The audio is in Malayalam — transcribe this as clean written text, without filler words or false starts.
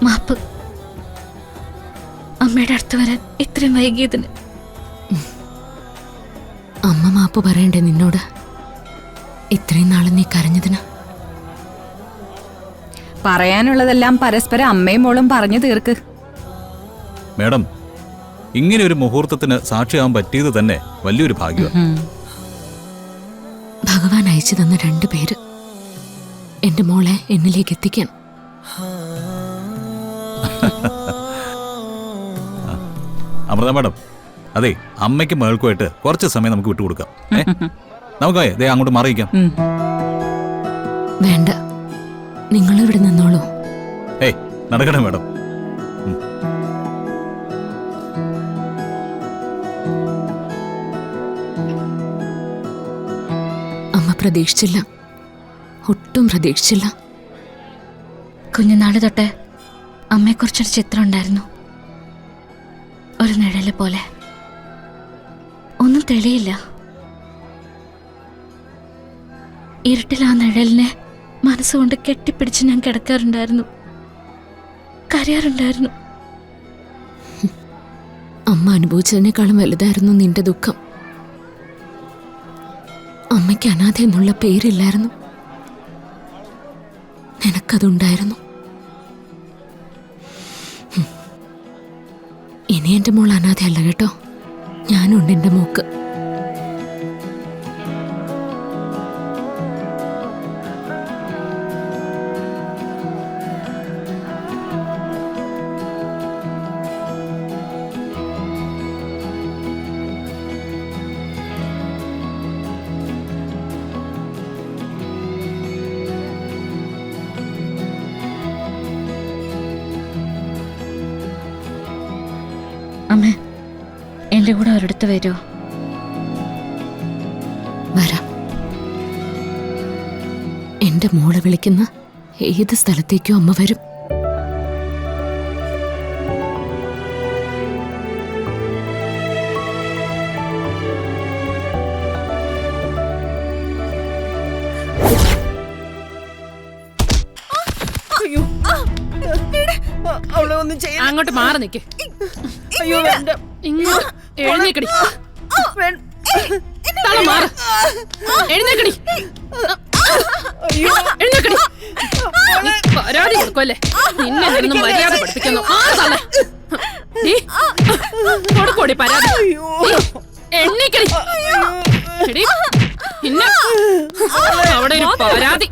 മാപ്പ്. അമ്മയുടെ അടുത്ത് വരാൻ ഇത്രയും വൈകിയതിന്. അമ്മ മാപ്പ് പറയണ്ടേ നിന്നോട്? ഇത്രയും നാളെ നീ കരഞ്ഞതിന്. പറയാനുള്ളതെല്ലാം പരസ്പരം അമ്മയും മോളും പറഞ്ഞു തീർക്ക്. മേഡം, ഇങ്ങനെ ഒരു മുഹൂർത്തത്തിന് സാക്ഷിയാവാൻ പറ്റിയത് തന്നെ വലിയൊരു ഭാഗ്യമാണ്. ഭഗവാൻ അയച്ചു തന്ന 2 പേര് എന്റെ മോളെ എന്നിലേക്ക് എത്തിക്കാൻ. അമൃത മേഡം, അതെ, അമ്മയ്ക്ക് മകൾക്കുമായിട്ട് കുറച്ച് സമയം നമുക്ക് വിട്ടുകൊടുക്കാം. നമുക്കായി ദേ അങ്ങോട്ട് മാറിയിക്കാം. വേണ്ട, നിങ്ങളിവിടെ നിന്നോളൂ. ഏയ് നടക്കട്ടെ മേഡം. അമ്മ പ്രതീക്ഷിച്ചില്ല, ഒട്ടും പ്രതീക്ഷിച്ചില്ല. കുഞ്ഞുനാള് തൊട്ട് അമ്മയെക്കുറിച്ചൊരു ചിത്രം ഉണ്ടായിരുന്നു. ഒരു നിഴല് പോലെ. ഒന്നും തെളിയില്ല. ഇരുട്ടിൽ ആ നിഴലിനെ മനസ്സുകൊണ്ട് കെട്ടിപ്പിടിച്ച് ഞാൻ കിടക്കാറുണ്ടായിരുന്നു, കരയാറുണ്ടായിരുന്നു. അമ്മ അനുഭവിച്ചതിനേക്കാളും വലുതായിരുന്നു നിന്റെ ദുഃഖം. അമ്മയ്ക്ക് അനാഥ എന്നുള്ള പേരില്ലായിരുന്നു, നിനക്കതുണ്ടായിരുന്നു. ഇനി എന്റെ മോൾ അനാഥയല്ല കേട്ടോ, ഞാനുണ്ട് എന്റെ മോക്ക്. അമ്മേ, എന്റെ കൂടെ ഒരിടത്ത് വരുമോ? വരാം. എന്റെ മോളെ വിളിക്കുന്ന ഏത് സ്ഥലത്തേക്കോ അമ്മ വരും. അങ്ങോട്ട് മാറി നിക്ക്. എഴുന്നേക്കടി, തല മാറ്. എഴുന്നേക്കടി, എഴുന്നേക്കടി. പരാതി കൊടുക്കുമല്ലേ? നിന്നെ നിന്നും മര്യാദ പഠിപ്പിക്കുന്നു. കൊടുക്കോടി പരാതി. എണ്ണീക്കടി. അവിടെ ഒരു പരാതി.